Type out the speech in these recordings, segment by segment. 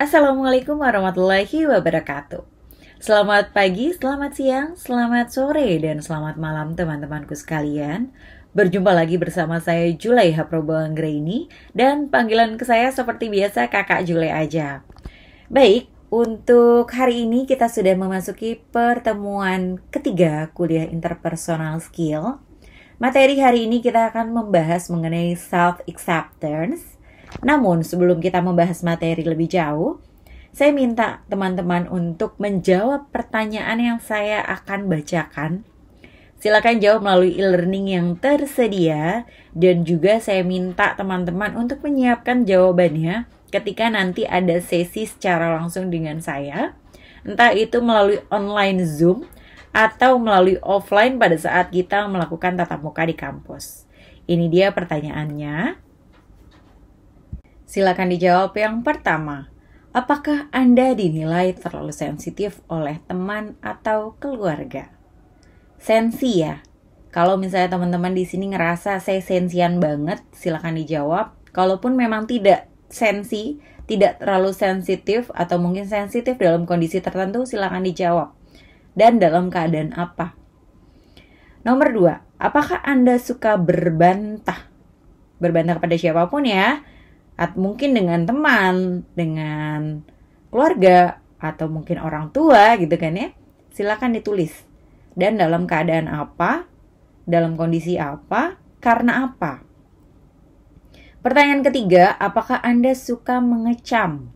Assalamualaikum warahmatullahi wabarakatuh. Selamat pagi, selamat siang, selamat sore, dan selamat malam teman-temanku sekalian. Berjumpa lagi bersama saya Julaiha Proboanggraini, dan panggilan ke saya seperti biasa Kakak Jule aja. Baik, untuk hari ini kita sudah memasuki pertemuan ketiga kuliah interpersonal skill. Materi hari ini kita akan membahas mengenai self-acceptance. Namun sebelum kita membahas materi lebih jauh, saya minta teman-teman untuk menjawab pertanyaan yang saya akan bacakan. Silakan jawab melalui e-learning yang tersedia, dan juga saya minta teman-teman untuk menyiapkan jawabannya ketika nanti ada sesi secara langsung dengan saya, entah itu melalui online Zoom atau melalui offline pada saat kita melakukan tatap muka di kampus. Ini dia pertanyaannya. Silakan dijawab yang pertama. Apakah Anda dinilai terlalu sensitif oleh teman atau keluarga? Sensi ya. Kalau misalnya teman-teman di sini ngerasa saya sensian banget, silakan dijawab. Kalaupun memang tidak sensi, tidak terlalu sensitif atau mungkin sensitif dalam kondisi tertentu, silakan dijawab. Dan dalam keadaan apa? Nomor 2, apakah Anda suka berbantah? Berbantah kepada siapapun ya. Mungkin dengan teman, dengan keluarga, atau mungkin orang tua gitu kan ya. Silakan ditulis. Dan dalam keadaan apa, dalam kondisi apa, karena apa. Pertanyaan ketiga, apakah Anda suka mengecam?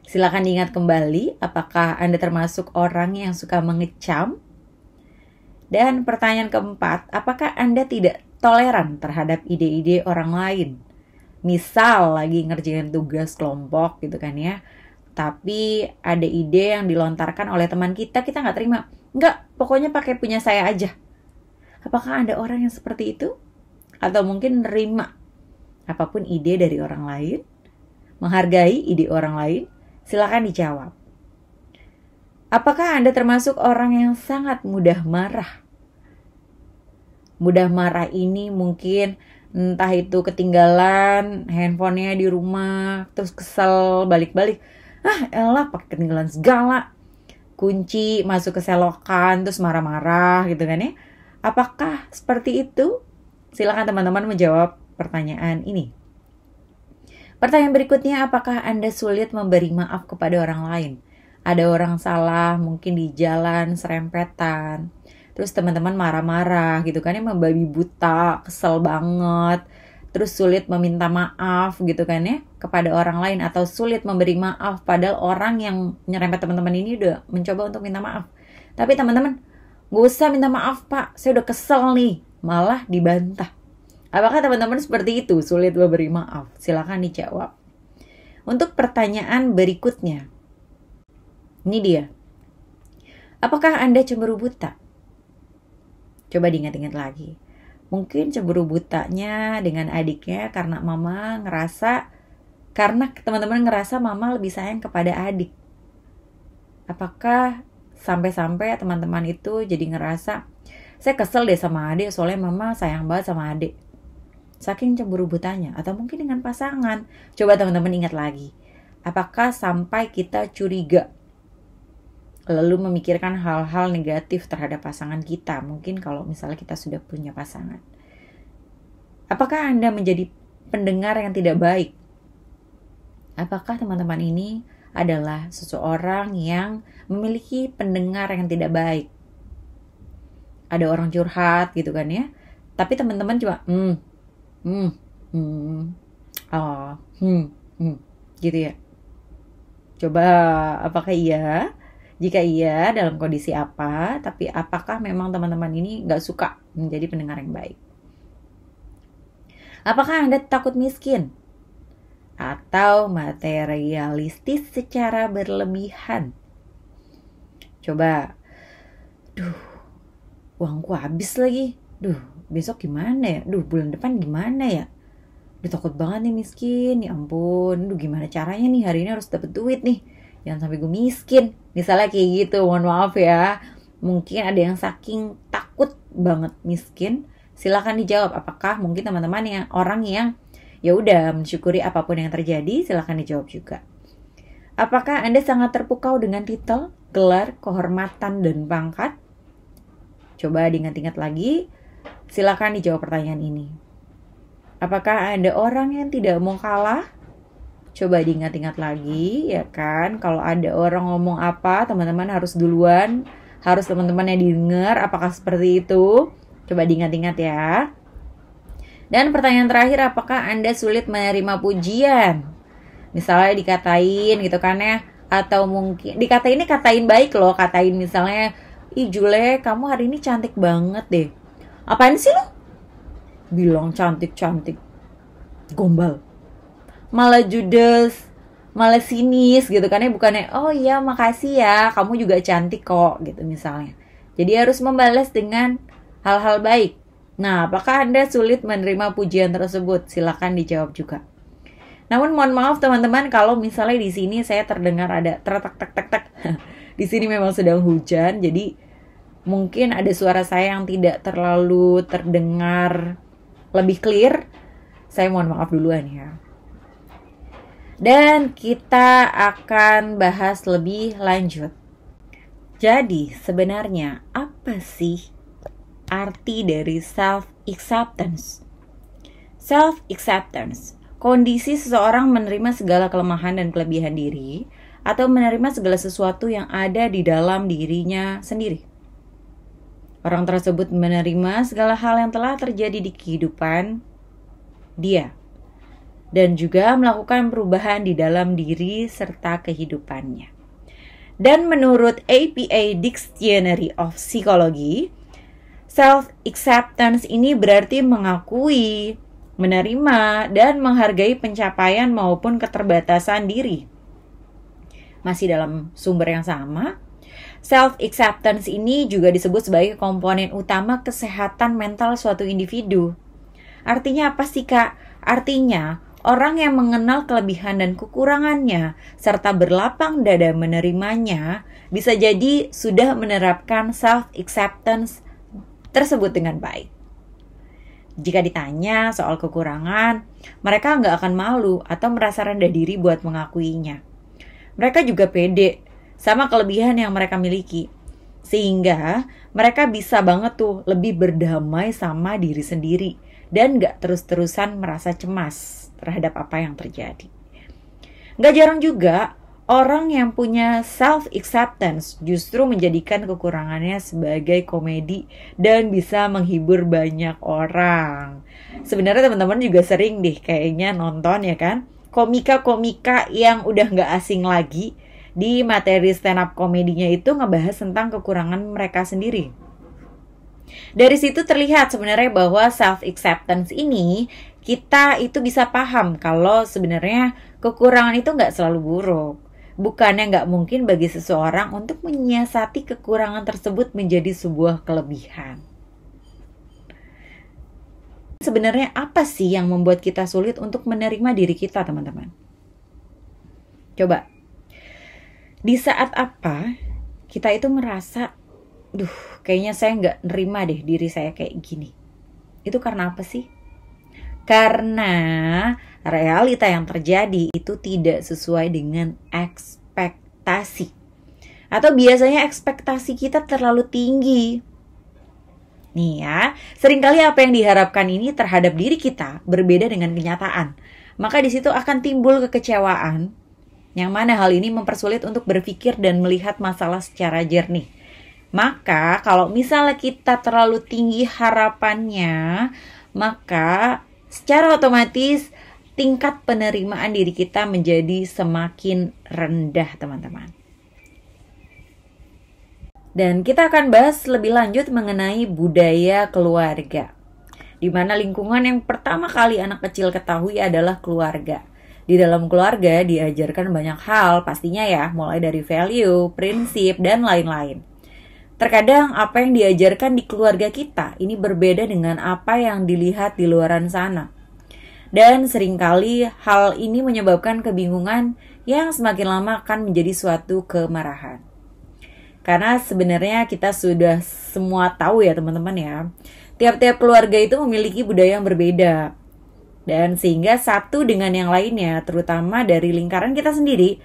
Silakan diingat kembali, apakah Anda termasuk orang yang suka mengecam? Dan pertanyaan keempat, apakah Anda tidak toleran terhadap ide-ide orang lain? Misal lagi ngerjain tugas kelompok gitu kan ya, tapi ada ide yang dilontarkan oleh teman kita nggak terima. Nggak, pokoknya pakai punya saya aja. Apakah Anda orang yang seperti itu? Atau mungkin nerima apapun ide dari orang lain, menghargai ide orang lain? Silakan dijawab. Apakah Anda termasuk orang yang sangat mudah marah? Mudah marah ini mungkin entah itu ketinggalan handphonenya di rumah, terus kesel balik-balik. Elah pakai ketinggalan segala. Kunci masuk ke selokan, terus marah-marah gitu kan ya. Apakah seperti itu? Silakan teman-teman menjawab pertanyaan ini. Pertanyaan berikutnya, apakah Anda sulit memberi maaf kepada orang lain? Ada orang salah, mungkin di jalan, serempetan. Terus teman-teman marah-marah gitu kan ya, membabi buta, kesel banget. Terus sulit meminta maaf gitu kan ya kepada orang lain, atau sulit memberi maaf padahal orang yang nyerempet teman-teman ini udah mencoba untuk minta maaf. Tapi teman-teman, gak usah minta maaf Pak, saya udah kesel nih. Malah dibantah. Apakah teman-teman seperti itu, sulit memberi maaf? Silakan dijawab. Untuk pertanyaan berikutnya, ini dia. Apakah Anda cemburu buta? Coba diingat-ingat lagi. Mungkin cemburu butanya dengan adiknya karena teman-teman ngerasa mama lebih sayang kepada adik. Apakah sampai-sampai teman-teman itu jadi ngerasa, saya kesel deh sama adik soalnya mama sayang banget sama adik. Saking cemburu butanya. Atau mungkin dengan pasangan. Coba teman-teman ingat lagi. Apakah sampai kita curiga, lalu memikirkan hal-hal negatif terhadap pasangan kita, mungkin kalau misalnya kita sudah punya pasangan. Apakah Anda menjadi pendengar yang tidak baik? Apakah teman-teman ini adalah seseorang yang memiliki pendengar yang tidak baik? Ada orang curhat gitu kan ya, tapi teman-teman cuma gitu ya. Coba apakah iya? Jika iya, dalam kondisi apa? Tapi apakah memang teman-teman ini gak suka menjadi pendengar yang baik? Apakah Anda takut miskin? Atau materialistis secara berlebihan? Coba, uangku habis lagi. Besok gimana ya? Bulan depan gimana ya? Takut banget nih miskin, ya ampun. Gimana caranya nih, hari ini harus dapet duit nih. Jangan sampai gue miskin. Misalnya kayak gitu, mohon maaf ya. Mungkin ada yang saking takut banget miskin. Silakan dijawab, apakah mungkin teman-teman yang orang yang ya udah mensyukuri apapun yang terjadi, silakan dijawab juga. Apakah Anda sangat terpukau dengan titel, gelar, kehormatan, dan pangkat? Coba diingat-ingat lagi. Silakan dijawab pertanyaan ini. Apakah Anda orang yang tidak mau kalah? Coba diingat-ingat lagi, ya kan? Kalau ada orang ngomong apa, teman-teman harus duluan. Harus teman-temannya didengar. Apakah seperti itu? Coba diingat-ingat ya. Dan pertanyaan terakhir, apakah Anda sulit menerima pujian? Misalnya dikatain gitu kan ya, atau mungkin katain baik loh, katain misalnya, ih Jule, kamu hari ini cantik banget deh. Apaan sih lo? Bilang cantik-cantik, gombal, malah judes, malah sinis gitu kan ya, bukannya oh iya makasih ya, kamu juga cantik kok gitu misalnya. Jadi harus membalas dengan hal-hal baik. Nah, apakah Anda sulit menerima pujian tersebut? Silakan dijawab juga. Namun mohon maaf teman-teman, kalau misalnya di sini saya terdengar ada tek. Di sini memang sedang hujan, jadi mungkin ada suara saya yang tidak terlalu terdengar lebih clear. Saya mohon maaf duluan ya. Dan kita akan bahas lebih lanjut. Jadi sebenarnya apa sih arti dari self-acceptance? Self-acceptance, kondisi seseorang menerima segala kelemahan dan kelebihan diri, atau menerima segala sesuatu yang ada di dalam dirinya sendiri. Orang tersebut menerima segala hal yang telah terjadi di kehidupan dia, dan juga melakukan perubahan di dalam diri serta kehidupannya. Dan menurut APA Dictionary of Psychology, self-acceptance ini berarti mengakui, menerima, dan menghargai pencapaian maupun keterbatasan diri. Masih dalam sumber yang sama, self-acceptance ini juga disebut sebagai komponen utama kesehatan mental suatu individu. Artinya apa sih Kak? Artinya, orang yang mengenal kelebihan dan kekurangannya, serta berlapang dada menerimanya, bisa jadi sudah menerapkan self-acceptance tersebut dengan baik. Jika ditanya soal kekurangan, mereka nggak akan malu atau merasa rendah diri buat mengakuinya. Mereka juga pede sama kelebihan yang mereka miliki. Sehingga mereka bisa banget tuh lebih berdamai sama diri sendiri dan nggak terus-terusan merasa cemas terhadap apa yang terjadi. Nggak jarang juga orang yang punya self-acceptance justru menjadikan kekurangannya sebagai komedi dan bisa menghibur banyak orang. Sebenarnya teman-teman juga sering deh kayaknya nonton ya kan, komika-komika yang udah nggak asing lagi di materi stand up komedinya itu ngebahas tentang kekurangan mereka sendiri. Dari situ terlihat sebenarnya bahwa self-acceptance ini kita itu bisa paham kalau sebenarnya kekurangan itu nggak selalu buruk. Bukannya nggak mungkin bagi seseorang untuk menyiasati kekurangan tersebut menjadi sebuah kelebihan. Sebenarnya apa sih yang membuat kita sulit untuk menerima diri kita, teman-teman? Coba, di saat apa kita itu merasa, kayaknya saya nggak nerima deh diri saya kayak gini. Itu karena apa sih? Karena realita yang terjadi itu tidak sesuai dengan ekspektasi. Atau biasanya ekspektasi kita terlalu tinggi. Nih ya, seringkali apa yang diharapkan ini terhadap diri kita berbeda dengan kenyataan. Maka di situ akan timbul kekecewaan, yang mana hal ini mempersulit untuk berpikir dan melihat masalah secara jernih. Maka kalau misalnya kita terlalu tinggi harapannya, maka secara otomatis tingkat penerimaan diri kita menjadi semakin rendah, teman-teman. Dan kita akan bahas lebih lanjut mengenai budaya keluarga, di mana lingkungan yang pertama kali anak kecil ketahui adalah keluarga. Di dalam keluarga diajarkan banyak hal pastinya ya, mulai dari value, prinsip, dan lain-lain. Terkadang apa yang diajarkan di keluarga kita ini berbeda dengan apa yang dilihat di luaran sana. Dan seringkali hal ini menyebabkan kebingungan yang semakin lama akan menjadi suatu kemarahan. Karena sebenarnya kita sudah semua tahu ya teman-teman ya, tiap-tiap keluarga itu memiliki budaya yang berbeda. Dan sehingga satu dengan yang lainnya, terutama dari lingkaran kita sendiri,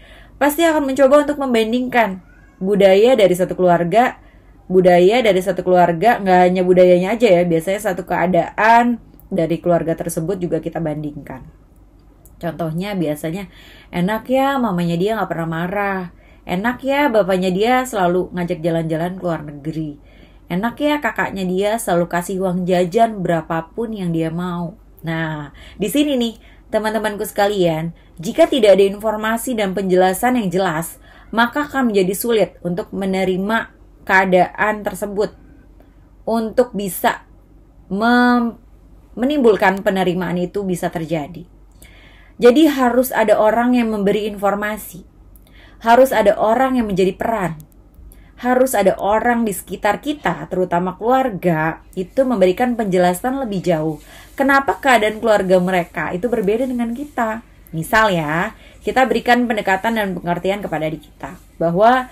pasti akan mencoba untuk membandingkan budaya dari satu keluarga, nggak hanya budayanya aja ya, biasanya satu keadaan dari keluarga tersebut juga kita bandingkan. Contohnya biasanya, enak ya mamanya dia nggak pernah marah, enak ya bapaknya dia selalu ngajak jalan-jalan ke luar negeri, enak ya kakaknya dia selalu kasih uang jajan berapapun yang dia mau. Nah, di sini nih teman-temanku sekalian, jika tidak ada informasi dan penjelasan yang jelas, maka akan menjadi sulit untuk menerima keadaan tersebut, untuk bisa menimbulkan penerimaan itu bisa terjadi. Jadi harus ada orang yang memberi informasi, harus ada orang yang menjadi peran, harus ada orang di sekitar kita, terutama keluarga, itu memberikan penjelasan lebih jauh. Kenapa keadaan keluarga mereka itu berbeda dengan kita? Misal ya, kita berikan pendekatan dan pengertian kepada adik kita bahwa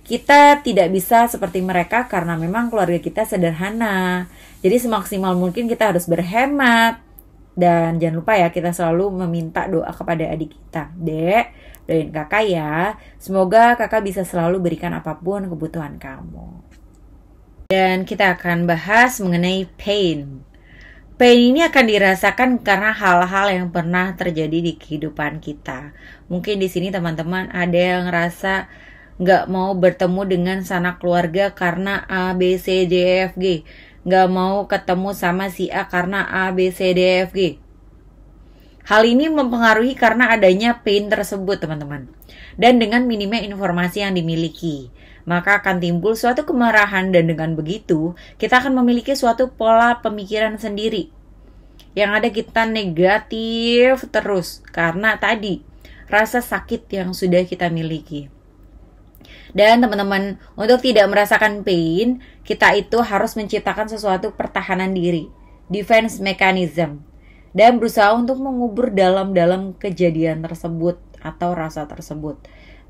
kita tidak bisa seperti mereka karena memang keluarga kita sederhana. Jadi semaksimal mungkin kita harus berhemat. Dan jangan lupa ya, kita selalu meminta doa kepada adik kita. Dek, doain kakak ya. Semoga kakak bisa selalu berikan apapun kebutuhan kamu. Dan kita akan bahas mengenai pain. Pain ini akan dirasakan karena hal-hal yang pernah terjadi di kehidupan kita. Mungkin di sini teman-teman ada yang ngerasa nggak mau bertemu dengan sanak keluarga karena A, B, C, D, E, F, G. Nggak mau ketemu sama si A karena A, B, C, D, E, F, G. Hal ini mempengaruhi karena adanya pain tersebut, teman-teman. Dan dengan minimnya informasi yang dimiliki, maka akan timbul suatu kemarahan, dan dengan begitu, kita akan memiliki suatu pola pemikiran sendiri. Yang ada kita negatif terus, karena tadi, rasa sakit yang sudah kita miliki. Dan teman-teman, untuk tidak merasakan pain, kita itu harus menciptakan sesuatu pertahanan diri, defense mechanism, dan berusaha untuk mengubur dalam-dalam kejadian tersebut atau rasa tersebut.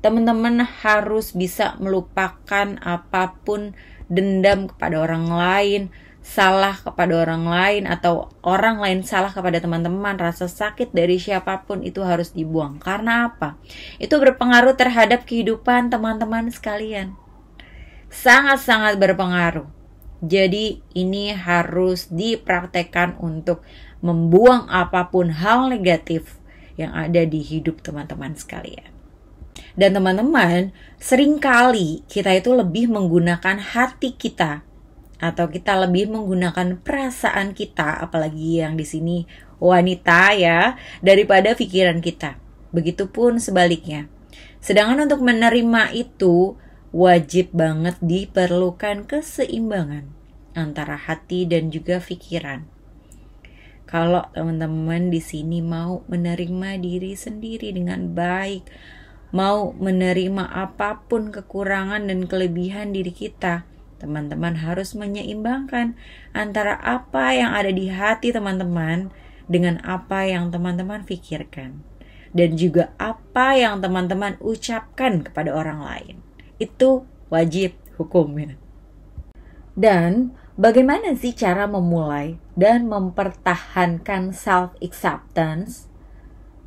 Teman-teman harus bisa melupakan apapun dendam kepada orang lain, salah kepada orang lain, atau orang lain salah kepada teman-teman. Rasa sakit dari siapapun itu harus dibuang. Karena apa? Itu berpengaruh terhadap kehidupan teman-teman sekalian. Sangat-sangat berpengaruh. Jadi ini harus dipraktekkan untuk membuang apapun hal negatif yang ada di hidup teman-teman sekalian. Dan teman-teman, seringkali kita itu lebih menggunakan hati kita, atau kita lebih menggunakan perasaan kita, apalagi yang di sini wanita ya, daripada pikiran kita. Begitupun sebaliknya. Sedangkan untuk menerima itu wajib banget diperlukan keseimbangan antara hati dan juga pikiran. Kalau teman-teman di sini mau menerima diri sendiri dengan baik, mau menerima apapun kekurangan dan kelebihan diri kita, teman-teman harus menyeimbangkan antara apa yang ada di hati teman-teman dengan apa yang teman-teman pikirkan, dan juga apa yang teman-teman ucapkan kepada orang lain. Itu wajib hukumnya. Dan bagaimana sih cara memulai dan mempertahankan self-acceptance?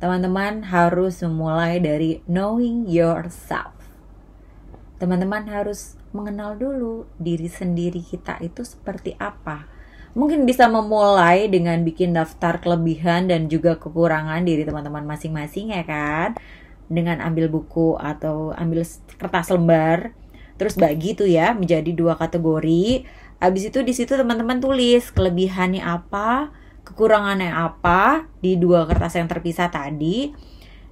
Teman-teman harus memulai dari knowing yourself. Teman-teman harus mengenal dulu diri sendiri kita itu seperti apa. Mungkin bisa memulai dengan bikin daftar kelebihan dan juga kekurangan diri teman-teman masing-masing ya kan. Dengan ambil buku atau ambil kertas lembar, terus bagi tuh ya menjadi 2 kategori. Habis itu di situ teman-teman tulis kelebihannya apa, kekurangannya apa di 2 kertas yang terpisah tadi.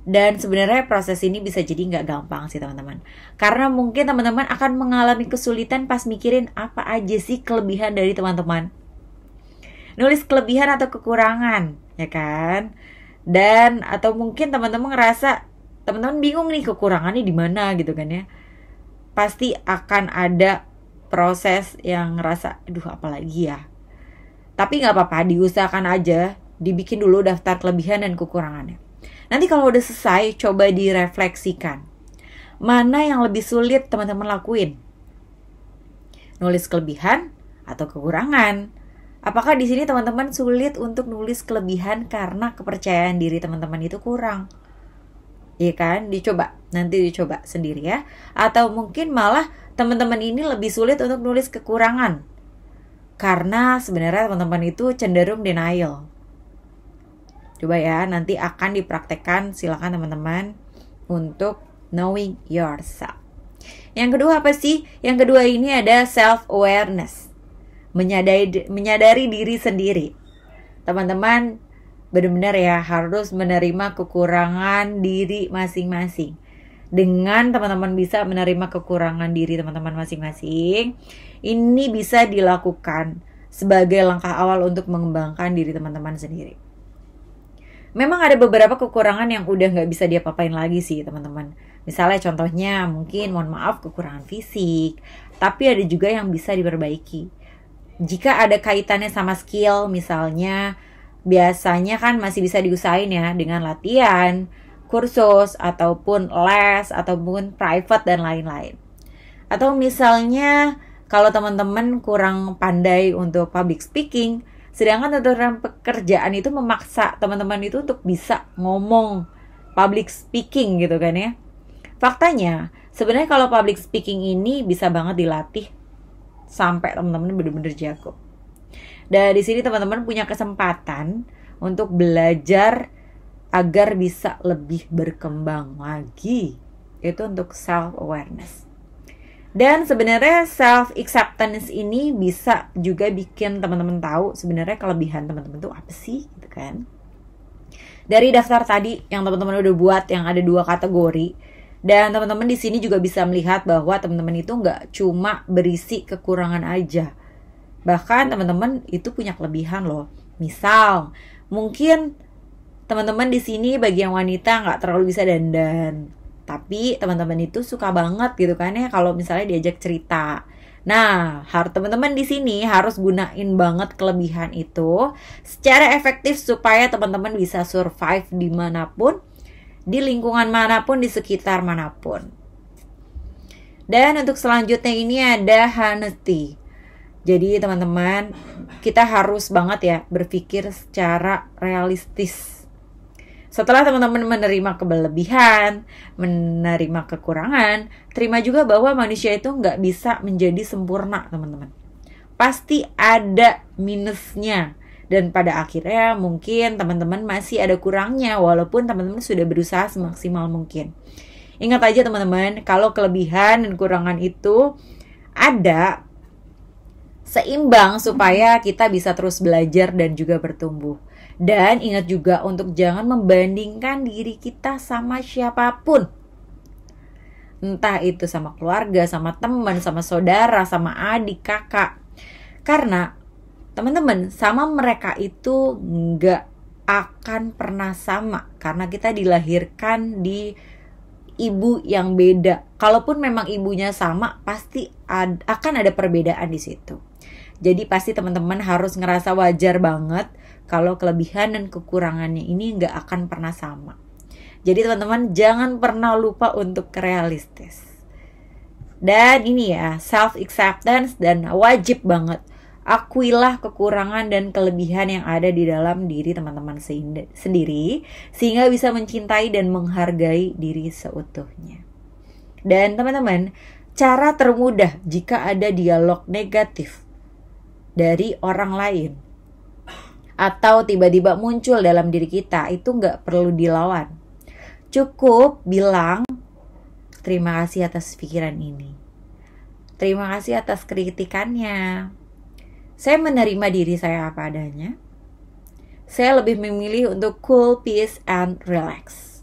Dan sebenarnya proses ini bisa jadi nggak gampang sih teman-teman, karena mungkin teman-teman akan mengalami kesulitan pas mikirin apa aja sih kelebihan dari teman-teman. Nulis kelebihan atau kekurangan, ya kan? Dan atau mungkin teman-teman ngerasa teman-teman bingung nih kekurangannya di mana gitu kan ya. Pasti akan ada proses yang ngerasa, aduh apalagi ya. Tapi gak apa-apa, diusahakan aja, dibikin dulu daftar kelebihan dan kekurangannya. Nanti kalau udah selesai, coba direfleksikan. Mana yang lebih sulit teman-teman lakuin? Nulis kelebihan atau kekurangan? Apakah di sini teman-teman sulit untuk nulis kelebihan karena kepercayaan diri teman-teman itu kurang? Iya kan? Dicoba Nanti dicoba sendiri ya. Atau mungkin malah teman-teman ini lebih sulit untuk nulis kekurangan. Karena sebenarnya teman-teman itu cenderung denial. Coba ya, nanti akan dipraktekkan, silakan teman-teman untuk knowing yourself. Yang kedua apa sih? Yang kedua ini ada self-awareness. Menyadari diri sendiri. Teman-teman benar-benar ya harus menerima kekurangan diri masing-masing. Dengan teman-teman bisa menerima kekurangan diri teman-teman masing-masing, ini bisa dilakukan sebagai langkah awal untuk mengembangkan diri teman-teman sendiri. Memang ada beberapa kekurangan yang udah gak bisa diapa-apain lagi sih teman-teman. Misalnya contohnya mungkin mohon maaf kekurangan fisik, tapi ada juga yang bisa diperbaiki. Jika ada kaitannya sama skill misalnya, biasanya kan masih bisa diusahain ya dengan latihan, kursus, ataupun les, ataupun private dan lain-lain. Atau misalnya kalau teman-teman kurang pandai untuk public speaking, sedangkan tuntutan pekerjaan itu memaksa teman-teman itu untuk bisa ngomong public speaking gitu kan ya. Faktanya, sebenarnya kalau public speaking ini bisa banget dilatih sampai teman-teman benar-benar jago. Dan di sini teman-teman punya kesempatan untuk belajar agar bisa lebih berkembang lagi. Itu untuk self-awareness. Dan sebenarnya self-acceptance ini bisa juga bikin teman-teman tahu sebenarnya kelebihan teman-teman itu apa sih, gitu kan. Dari daftar tadi yang teman-teman udah buat yang ada 2 kategori, dan teman-teman di sini juga bisa melihat bahwa teman-teman itu nggak cuma berisi kekurangan aja. Bahkan teman-teman itu punya kelebihan loh. Misal, mungkin teman-teman di sini bagi yang wanita nggak terlalu bisa dandan, tapi teman-teman itu suka banget gitu kan ya kalau misalnya diajak cerita. Nah, teman-teman di sini harus gunain banget kelebihan itu secara efektif supaya teman-teman bisa survive dimanapun, di lingkungan manapun, di sekitar manapun. Dan untuk selanjutnya ini ada honesty. Jadi teman-teman, kita harus banget ya berpikir secara realistis. Setelah teman-teman menerima kelebihan, menerima kekurangan, terima juga bahwa manusia itu nggak bisa menjadi sempurna, teman-teman. Pasti ada minusnya. Dan pada akhirnya mungkin teman-teman masih ada kurangnya, walaupun teman-teman sudah berusaha semaksimal mungkin. Ingat aja teman-teman, kalau kelebihan dan kekurangan itu ada, seimbang supaya kita bisa terus belajar dan juga bertumbuh. Dan ingat juga untuk jangan membandingkan diri kita sama siapapun. Entah itu sama keluarga, sama teman, sama saudara, sama adik, kakak. Karena teman-teman, sama mereka itu nggak akan pernah sama. Karena kita dilahirkan di ibu yang beda. Kalaupun memang ibunya sama, pasti akan ada perbedaan di situ. Jadi pasti teman-teman harus ngerasa wajar banget kalau kelebihan dan kekurangannya ini nggak akan pernah sama. Jadi teman-teman jangan pernah lupa untuk realistis. Dan ini ya, self-acceptance dan wajib banget. Akuilah kekurangan dan kelebihan yang ada di dalam diri teman-teman sendiri, sehingga bisa mencintai dan menghargai diri seutuhnya. Dan teman-teman, cara termudah jika ada dialog negatif dari orang lain atau tiba-tiba muncul dalam diri kita, itu nggak perlu dilawan. Cukup bilang, terima kasih atas pikiran ini. Terima kasih atas kritikannya. Saya menerima diri saya apa adanya. Saya lebih memilih untuk cool, peace, and relax.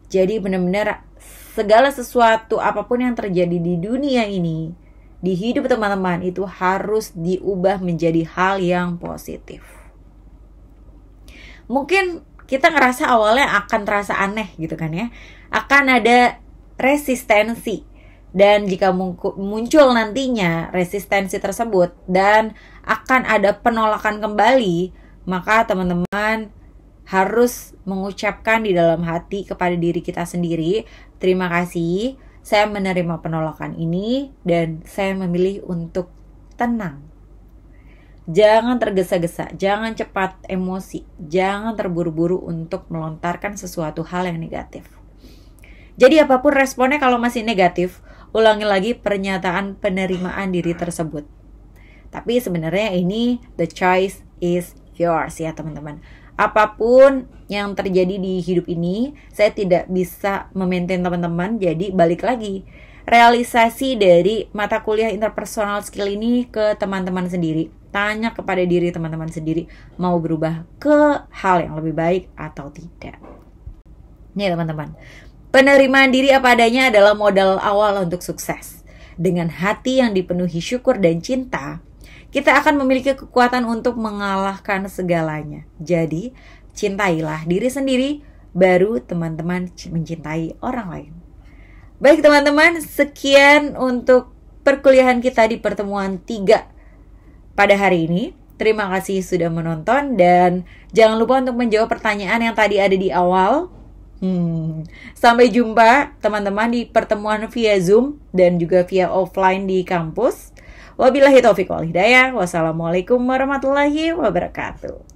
Jadi benar-benar segala sesuatu apapun yang terjadi di dunia ini, di hidup teman-teman itu harus diubah menjadi hal yang positif. Mungkin kita ngerasa awalnya akan terasa aneh gitu kan ya. Akan ada resistensi. Dan jika muncul nantinya resistensi tersebut dan akan ada penolakan kembali, maka teman-teman harus mengucapkan di dalam hati kepada diri kita sendiri, terima kasih, saya menerima penolakan ini dan saya memilih untuk tenang. Jangan tergesa-gesa, jangan cepat emosi, jangan terburu-buru untuk melontarkan sesuatu hal yang negatif. Jadi apapun responnya kalau masih negatif, ulangi lagi pernyataan penerimaan diri tersebut. Tapi sebenarnya ini the choice is yours ya teman-teman. Apapun yang terjadi di hidup ini, saya tidak bisa memaintain teman-teman. Jadi balik lagi, realisasi dari mata kuliah interpersonal skill ini ke teman-teman sendiri. Tanya kepada diri teman-teman sendiri, mau berubah ke hal yang lebih baik atau tidak. Nih teman-teman, penerimaan diri apa adanya adalah modal awal untuk sukses. Dengan hati yang dipenuhi syukur dan cinta, kita akan memiliki kekuatan untuk mengalahkan segalanya. Jadi, cintailah diri sendiri, baru teman-teman mencintai orang lain. Baik teman-teman, sekian untuk perkuliahan kita di pertemuan 3 pada hari ini. Terima kasih sudah menonton dan jangan lupa untuk menjawab pertanyaan yang tadi ada di awal. Sampai jumpa teman-teman di pertemuan via Zoom dan juga via offline di kampus. Wabillahi taufiq wal hidayah. Wassalamualaikum warahmatullahi wabarakatuh.